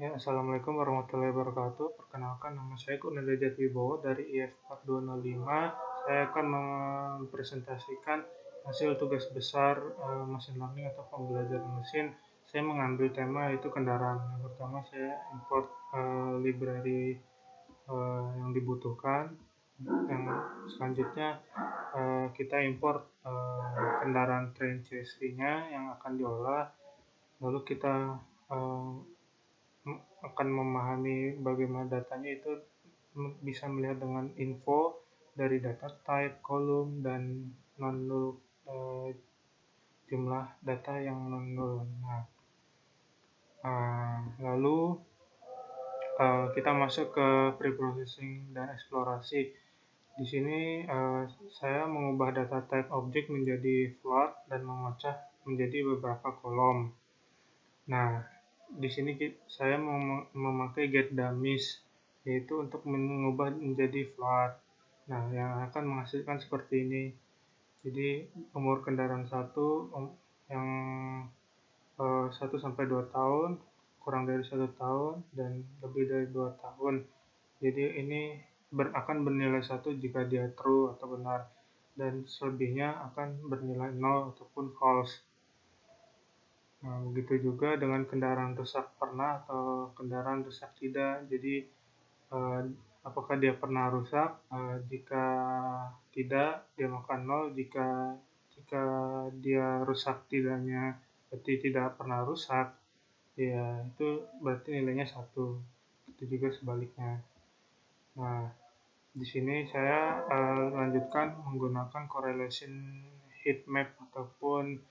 Ya, Assalamualaikum warahmatullahi wabarakatuh. Perkenalkan, nama saya Kurnia Jatiwibowo dari IF 4205. Saya akan mempresentasikan hasil tugas besar Machine Learning atau pembelajaran mesin. Saya mengambil tema yaitu kendaraan. Yang pertama, saya import library yang dibutuhkan. Yang selanjutnya, kita import kendaraan train CSV-nya yang akan diolah. Lalu kita uh, akan memahami bagaimana datanya itu bisa melihat dengan info dari data type, kolom, dan non-null jumlah data yang non-null. Nah, lalu kita masuk ke preprocessing dan eksplorasi. Di sini saya mengubah data type objek menjadi float dan memecah menjadi beberapa kolom. Nah, di sini saya memakai getDummies, yaitu untuk mengubah menjadi float. Nah, yang akan menghasilkan seperti ini. Jadi, umur kendaraan yang 1 sampai 2 tahun, kurang dari 1 tahun, dan lebih dari 2 tahun. Jadi, ini akan bernilai 1 jika dia true atau benar, dan selebihnya akan bernilai 0 ataupun false. Nah, begitu juga dengan kendaraan rusak pernah atau kendaraan rusak tidak. Jadi, apakah dia pernah rusak? Jika tidak, dia makan 0. Jika dia rusak tidaknya, berarti tidak pernah rusak, ya itu berarti nilainya 1. Itu juga sebaliknya. Nah, di sini saya lanjutkan menggunakan correlation heat map ataupun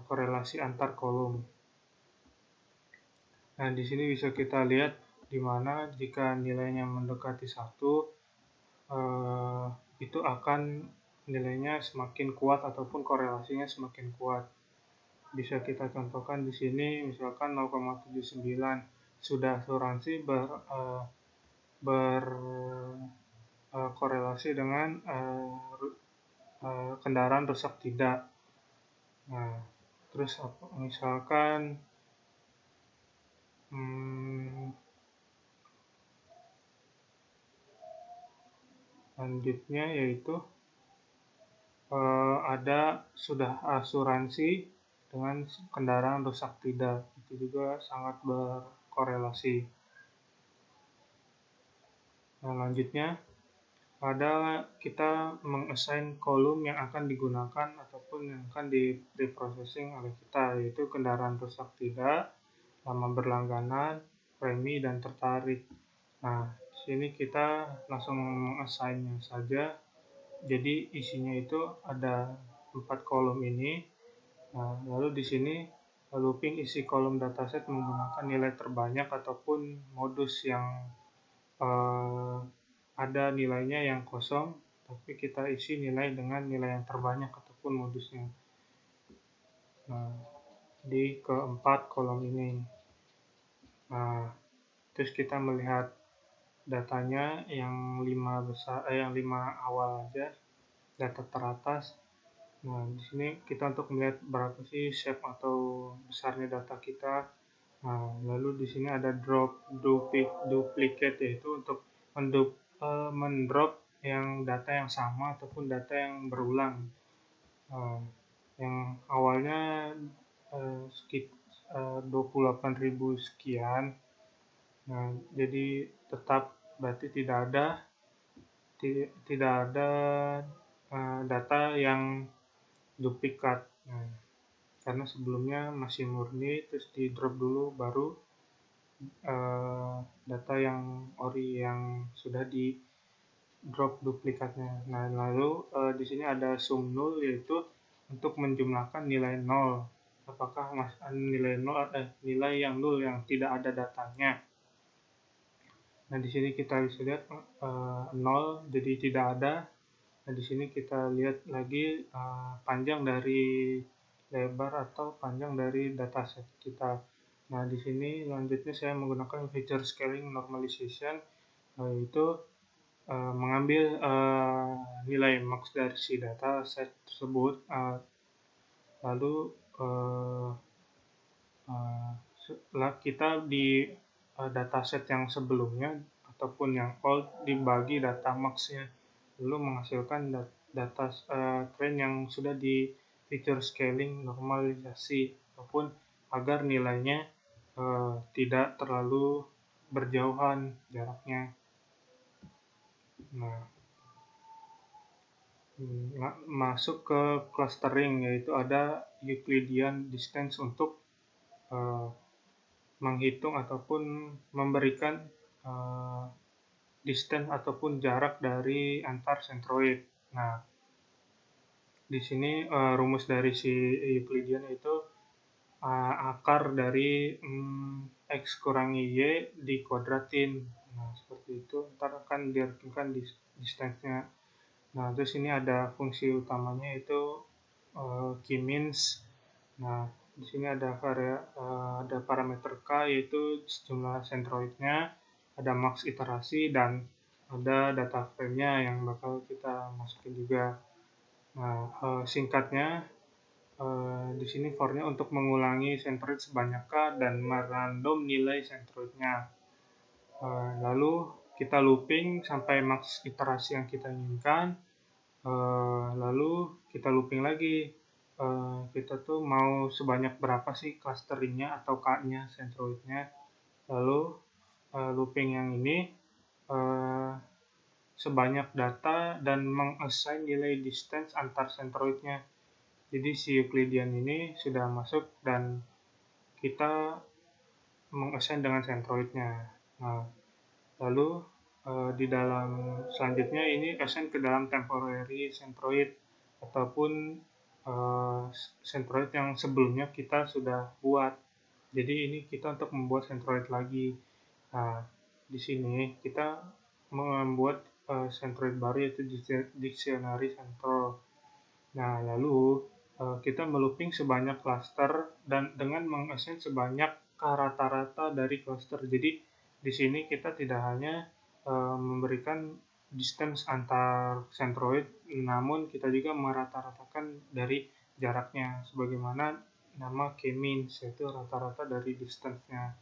korelasi antar kolom. Nah, di sini bisa kita lihat di mana jika nilainya mendekati 1, itu akan nilainya semakin kuat ataupun korelasinya semakin kuat. Bisa kita contohkan di sini, misalkan 0,79 sudah asuransi berkorelasi dengan kendaraan rusak tidak. Nah, terus misalkan selanjutnya yaitu ada sudah asuransi dengan kendaraan rusak tidak, itu juga sangat berkorelasi. Nah, lanjutnya kita mengassign kolom yang akan digunakan ataupun yang akan di preprocessing oleh kita, yaitu kendaraan rusak tidak, lama berlangganan, premi, dan tertarik. Nah, di sini kita langsung mengassign-nya saja. Jadi isinya itu ada 4 kolom ini. Nah, lalu di sini looping isi kolom dataset menggunakan nilai terbanyak ataupun modus yang ada nilainya yang kosong, tapi kita isi nilai dengan nilai yang terbanyak ataupun modusnya. Nah, di keempat kolom ini. Nah, terus kita melihat datanya yang 5 awal aja, data teratas. Nah, di sini kita untuk melihat berapa sih shape atau besarnya data kita. Nah, lalu di sini ada drop duplicate, yaitu untuk mendrop yang data yang sama ataupun data yang berulang. Yang awalnya 28.000 sekian. Nah, jadi tetap berarti tidak ada data yang duplikat. Nah, karena sebelumnya masih murni, terus di drop dulu baru data yang ori yang sudah di drop duplikatnya. Nah, lalu di sini ada sum null, yaitu untuk menjumlahkan nilai 0. Apakah nilai yang nol yang tidak ada datanya. Nah, di sini kita bisa lihat 0 jadi tidak ada. Nah, di sini kita lihat lagi panjang dari lebar atau panjang dari dataset kita. Nah, di sini selanjutnya saya menggunakan feature scaling normalization, yaitu mengambil nilai max dari si dataset tersebut, lalu kita di dataset yang sebelumnya ataupun yang old dibagi data max-nya, lalu menghasilkan data trend yang sudah di feature scaling normalisasi ataupun agar nilainya tidak terlalu berjauhan jaraknya. Nah, masuk ke clustering, yaitu ada Euclidean distance untuk menghitung ataupun memberikan distance ataupun jarak dari antar sentroid. Nah, di sini rumus dari si Euclidean itu akar dari X kurangi Y dikuadratin. Nah, seperti itu. Ntar akan diartikan distance-nya. Nah, terus ini ada fungsi utamanya itu K-means. Nah, di sini ada parameter K, yaitu jumlah sentroidnya, ada max iterasi, dan ada data frame-nya yang bakal kita masukin juga. Nah, singkatnya, di sini for-nya untuk mengulangi sentroid sebanyak K dan merandom nilai sentroidnya. Lalu kita looping sampai max iterasi yang kita inginkan. Lalu kita looping lagi. Kita tuh mau sebanyak berapa sih clusteringnya atau K-nya sentroidnya. Lalu looping yang ini sebanyak data dan mengassign nilai distance antar sentroidnya. Jadi si Euclidean ini sudah masuk dan kita mengassign dengan sentroidnya. Nah, lalu di dalam selanjutnya ini assign ke dalam temporary centroid ataupun centroid yang sebelumnya kita sudah buat. Jadi ini kita untuk membuat centroid lagi. Nah, di sini kita membuat centroid baru, yaitu dictionary central. Nah, lalu kita melooping sebanyak cluster dan dengan mengassign sebanyak rata-rata dari cluster. Jadi di sini kita tidak hanya memberikan distance antar centroid, namun kita juga merata-ratakan dari jaraknya, sebagaimana nama K-means, yaitu rata-rata dari distance-nya.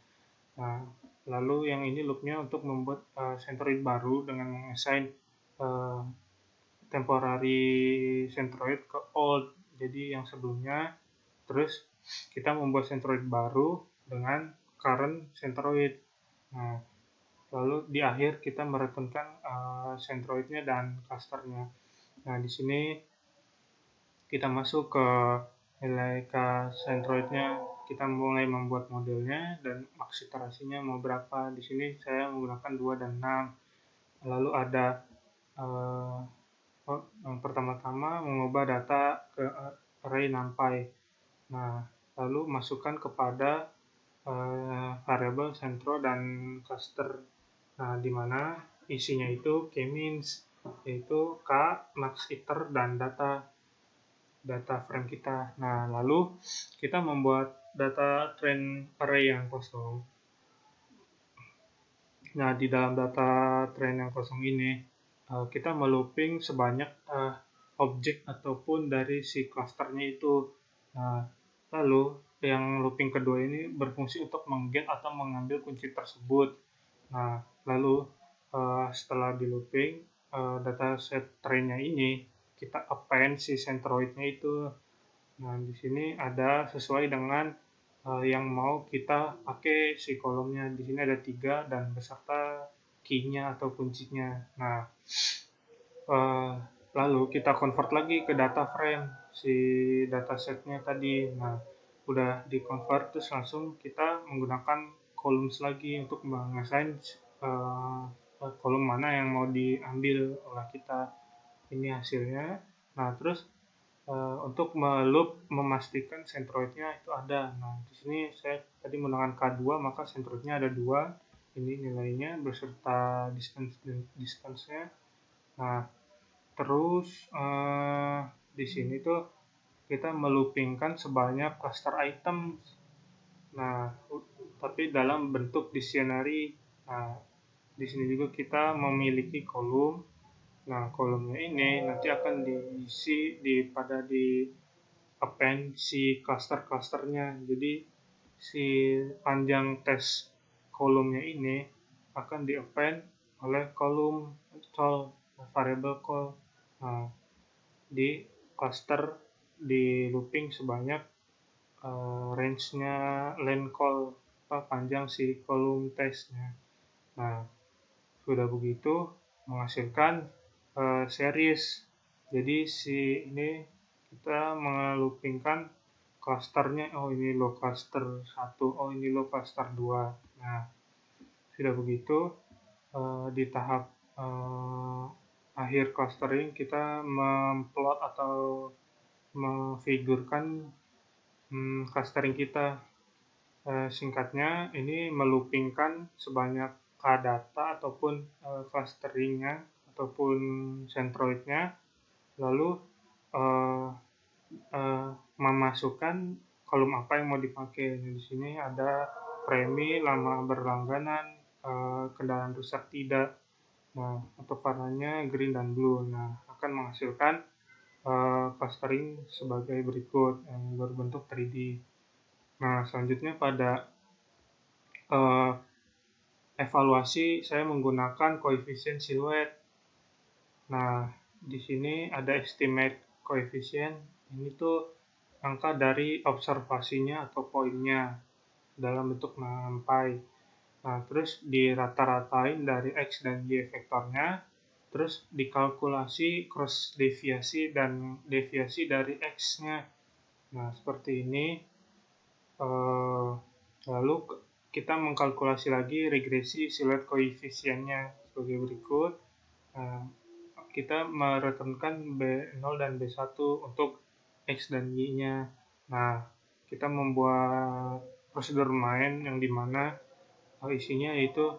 Nah, lalu yang ini loop-nya untuk membuat centroid baru dengan mengassign temporary centroid ke old, jadi yang sebelumnya. Terus kita membuat centroid baru dengan current centroid. Nah, lalu di akhir kita mereturnkan centroidnya dan clusternya. Nah, di sini kita masuk ke nilai centroidnya, kita mulai membuat modelnya dan max iterasinya mau berapa. Di sini saya menggunakan 2 dan 6. Lalu ada yang pertama-tama mengubah data ke array NumPy. Nah, lalu masukkan kepada variabel centro dan cluster. Nah, di mana isinya itu K-means, yaitu K, max iter, dan data frame kita. Nah, lalu kita membuat data train array yang kosong. Nah, di dalam data train yang kosong ini, kita melooping sebanyak objek ataupun dari si clusternya itu. Nah, lalu yang looping kedua ini berfungsi untuk mengget atau mengambil kunci tersebut. Nah, lalu setelah di looping dataset trainnya ini, kita append si centroidnya itu. Nah, di sini ada sesuai dengan yang mau kita pakai si kolomnya. Di sini ada 3 dan beserta key-nya atau kuncinya. Nah, lalu kita convert lagi ke data frame si datasetnya tadi. Nah, udah di convert, terus langsung kita menggunakan columns lagi untuk mengassign kolom mana yang mau diambil oleh kita. Ini hasilnya. Nah, terus untuk meloop memastikan centroidnya itu ada. Nah, di sini saya tadi menggunakan K2, maka centroidnya ada 2. Ini nilainya beserta distance-nya. Nah, terus di sini tuh kita meloopingkan sebanyak cluster item. Nah, tapi dalam bentuk dictionary. Nah, di sini juga kita memiliki kolom. Nah, kolomnya ini nanti akan diisi di append si cluster-clusternya. Jadi si panjang tes kolomnya ini akan di-append oleh kolom call, variable call. Nah, di cluster di looping sebanyak range-nya len call, panjang si kolom tesnya. Nah, sudah begitu menghasilkan series. Jadi si ini kita meloopingkan clusternya, oh ini low cluster 1, oh ini low cluster 2. Nah, sudah begitu di tahap akhir clustering kita memplot atau memfigurkan clustering kita. Singkatnya ini meloopingkan sebanyak kdata ataupun clusteringnya ataupun centroidnya, lalu memasukkan kolom apa yang mau dipakai. Di sini ada premi, lama berlangganan, kendaraan rusak tidak, nah atau warnanya green dan blue. Nah, akan menghasilkan clustering sebagai berikut yang berbentuk 3D. Nah, selanjutnya pada evaluasi saya menggunakan koefisien siluet. Nah, di sini ada estimate koefisien. Ini tuh angka dari observasinya atau poinnya dalam bentuk sampai. Nah, terus dirata-ratain dari X dan Y vektornya, terus dikalkulasi cross deviasi dan deviasi dari X-nya. Nah, seperti ini. Lalu kita mengkalkulasi lagi regresi siluet koefisiennya sebagai berikut. Kita mereturnkan B0 dan B1 untuk X dan Y-nya. Nah, kita membuat prosedur main yang dimana isinya yaitu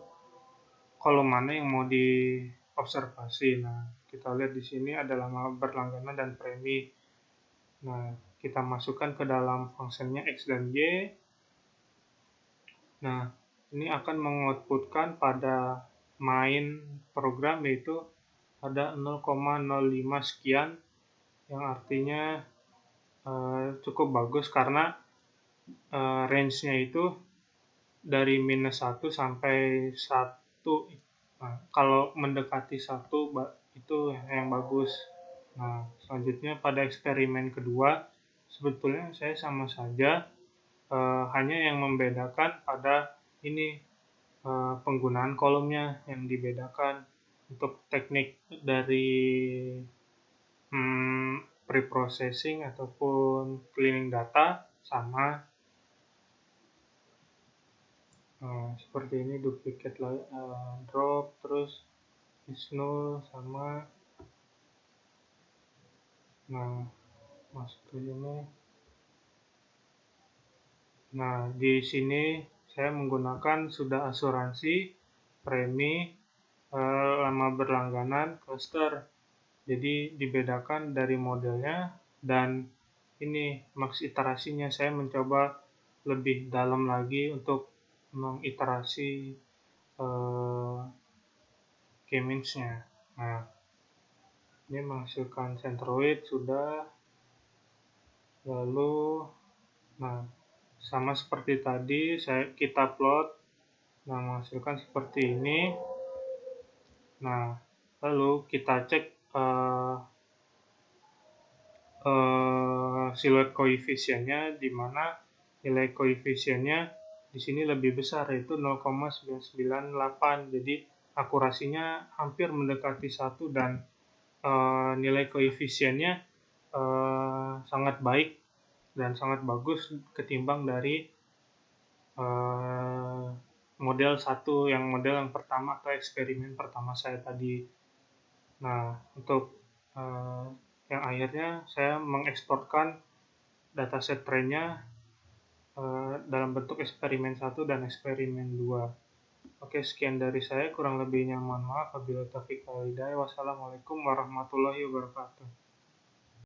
kolom mana yang mau diobservasi. Nah, kita lihat di sini ada lama berlangganan dan premi. Nah, kita masukkan ke dalam fungsinya X dan Y. Nah, ini akan mengoutputkan pada main program yaitu ada 0,05 sekian, yang artinya cukup bagus karena range-nya itu dari -1 sampai 1. Nah, kalau mendekati 1 itu yang bagus. Nah, selanjutnya pada eksperimen kedua sebetulnya saya sama saja, hanya yang membedakan pada ini penggunaan kolomnya yang dibedakan. Untuk teknik dari preprocessing ataupun cleaning data sama. Seperti ini duplicate drop, terus is null sama. Nah, masuk ke sini. Nah, di sini saya menggunakan sudah asuransi, premi, lama berlangganan, cluster. Jadi dibedakan dari modelnya, dan ini max iterasinya saya mencoba lebih dalam lagi untuk mengiterasi k-means-nya. Nah, ini menghasilkan centroid sudah. Lalu, nah sama seperti tadi kita plot, nah menghasilkan seperti ini. Nah, lalu kita cek siluet koefisiennya, di mana nilai koefisiennya di sini lebih besar yaitu 0,998. Jadi akurasinya hampir mendekati 1 dan nilai koefisiennya sangat baik dan sangat bagus ketimbang dari model yang pertama atau eksperimen pertama saya tadi. Nah, untuk yang akhirnya saya mengeksporkan dataset trennya dalam bentuk eksperimen 1 dan eksperimen 2. Oke, sekian dari saya, kurang lebihnya mohon maaf. Wabillahi taufiq wal hidayah. Wassalamualaikum warahmatullahi wabarakatuh.